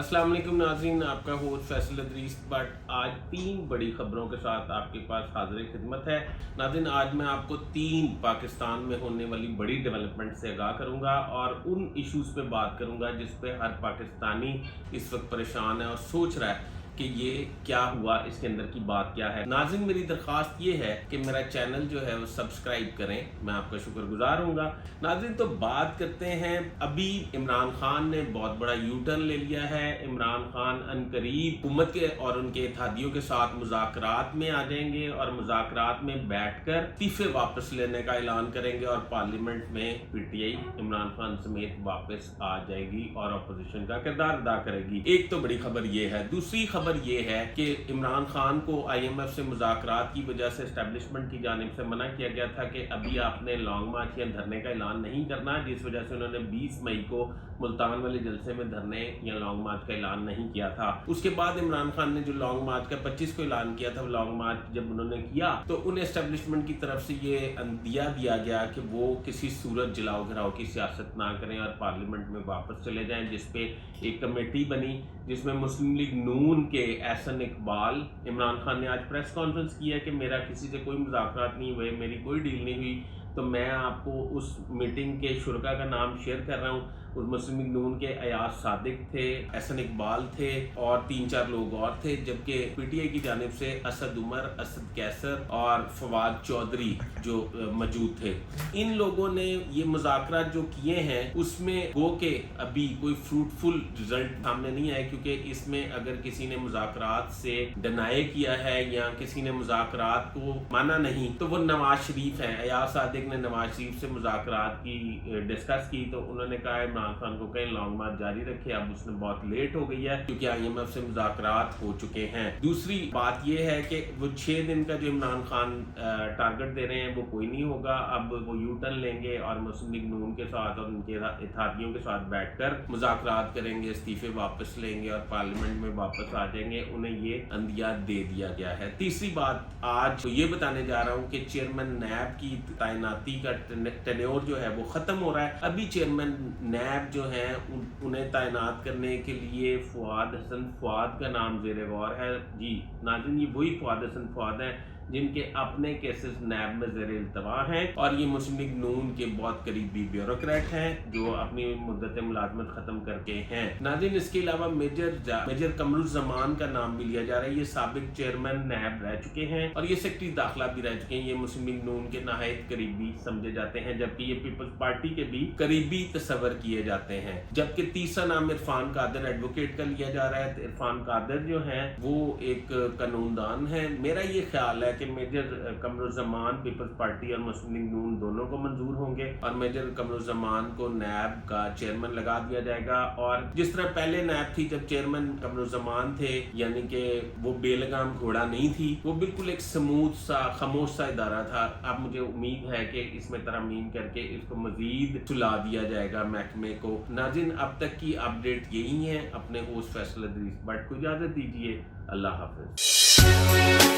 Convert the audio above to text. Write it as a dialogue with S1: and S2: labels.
S1: अस्सलाम वालेकुम नाज़रीन, आपका होस्ट फैसल अदरीस बट आज 3 बड़ी खबरों के साथ आपके पास हाज़िर खिदमत है। नाज़रीन, आज मैं आपको 3 पाकिस्तान में होने वाली बड़ी डेवलपमेंट से आगाह करूंगा और उन इश्यूज़ पे बात करूंगा जिस पे हर पाकिस्तानी इस वक्त परेशान है और सोच रहा है कि ये क्या हुआ, इसके अंदर की बात क्या है। नाज़रीन, मेरी दरख्वास्त ये है कि मेरा चैनल जो है वो सब्सक्राइब करें, मैं आपका शुक्रगुजार हूँगा। नाज़रीन, तो बात करते हैं, अभी इमरान खान ने बहुत बड़ा यू टर्न ले लिया है। इमरान खान अनकरीब हुकूमत के और उनके इत्तेहादियों के साथ मुज़ाकरात में आ जाएंगे और मुज़ाकरात में बैठकर इस्तीफे वापस लेने का ऐलान करेंगे और पार्लियामेंट में पीटीआई इमरान खान समेत वापस आ जाएगी और अपोजिशन का किरदार अदा करेगी। एक तो बड़ी खबर ये है। दूसरी खबर ये है कि इमरान खान को IMF से मुज़ाकरात की वजह से एस्टेब्लिशमेंट की जानिब से मना किया गया था कि अभी आपने लॉन्ग मार्च या धरने का ऐलान नहीं करना, जिस वजह से उन्होंने 20 मई को मुल्तान वाले जलसे में धरने या लॉन्ग मार्च का ऐलान नहीं किया था। उसके बाद इमरान खान ने जो लॉन्ग मार्च का 25 को ऐलान किया था, लॉन्ग मार्च जब उन्होंने किया तो उन्हें एस्टेब्लिशमेंट की तरफ से ये दिया गया कि वो किसी सूरत जलाओ घराओ की सियासत ना करें और पार्लियामेंट में वापस चले जाएं, जिसपे एक कमेटी बनी जिसमें मुस्लिम लीग नून के एहसन इकबाल, इमरान खान ने आज प्रेस कॉन्फ्रेंस किया कि मेरा किसी से कोई मुज़ाकरात नहीं हुए, मेरी कोई डील नहीं हुई, तो मैं आपको उस मीटिंग के शुरका का नाम शेयर कर रहा हूँ। उस मुस्लिम लीग नून के अयाज सादिक थे, एहसन इकबाल थे और 3-4 लोग और थे, जबकि पीटीआई की जानिब से असद उमर, असद कैसर और फवाद चौधरी जो मौजूद थे। इन लोगों ने ये मुज़ाकरात जो किए हैं उसमें गो के अभी कोई फ्रूटफुल रिजल्ट सामने नहीं आया, क्योंकि इसमें अगर किसी ने मुज़ाकरात से डिनाई किया है या किसी ने मुज़ाकरात को माना नहीं तो वो नवाज शरीफ हैं। अयाज सादिक ने नवाज शरीफ से मुज़ाकरात की डिस्कस की तो उन्होंने कहा इमरान खान को कहीं लॉन्ग मार्च जारी रखे, अब उसने बहुत लेट हो गई है क्योंकि IMF से मुज़ाकरात हो चुके हैं। दूसरी बात यह है कि वो 6 दिन का जो इमरान खान टारगेट दे रहे हैं वो कोई नहीं होगा। अब वो यू टर्न लेंगे और मुस्लिम लीग नून के साथ और उनके इत्तेहादियों के साथ बैठकर मुज़ाकरात करेंगे, इस्तीफे वापस लेंगे और पार्लियामेंट में वापस आ जाएंगे। उन्हें ये अंदिया दे दिया गया है। तीसरी बात आज ये बताने जा रहा हूँ कि चेयरमैन नैब की तैनाती का टेन्योर जो है वो खत्म हो रहा है। अभी चेयरमैन नैब जो है उन्हें तैनात करने के लिए फवाद हसन फवाद का नाम ज़ेरे गौर है। जी नाज़रीन, ये वही फवाद हसन फवाद है जिनके अपने केसेस नैब में ज़ेरे इल्तवा हैं और ये मुस्लिम लीग नून के बहुत करीबी ब्यूरोक्रेट हैं जो अपनी मुद्दत मुलाजमत ख़त्म करके हैं। नाज़रीन, इसके अलावा मेजर कमरुज़्ज़मान का नाम भी लिया जा रहा है। ये साबिक चेयरमैन नैब रह चुके हैं और ये सेक्रेटरी दाखिला भी रह चुके हैं। ये मुस्लिम लीग नून के नहायत करीबी समझे जाते हैं, जबकि ये पीपल्स पार्टी के भी करीबी तस्वर किए जाते हैं। जबकि तीसरा नाम इरफान कादर एडवोकेट का लिया जा रहा है। तो इरफान कादर जो है वो एक कानूनदान है। मेरा ये ख्याल है कि मेजर कमरुज़्ज़मान पीपल्स पार्टी और मुस्लिम लीग नून दोनों को मंजूर होंगे और मेजर कमरुज़्ज़मान को नैब का चेयरमैन लगा दिया जाएगा। और जिस तरह पहले नैब थी जब चेयरमैन कमरुज़्ज़मान थे, यानी कि वो बेलगाम घोड़ा नहीं थी, वो बिल्कुल एक स्मूथ सा खामोश सा इदारा था। अब मुझे उम्मीद है कि इसमें तरमीम करके इसको मजीद सुला दिया जाएगा महकमे को। नाज़रीन, अब तक की अपडेट यही है। अपने होस्ट फैसल अदरीस बट को इजाज़त दीजिए। अल्लाह हाफ़िज़।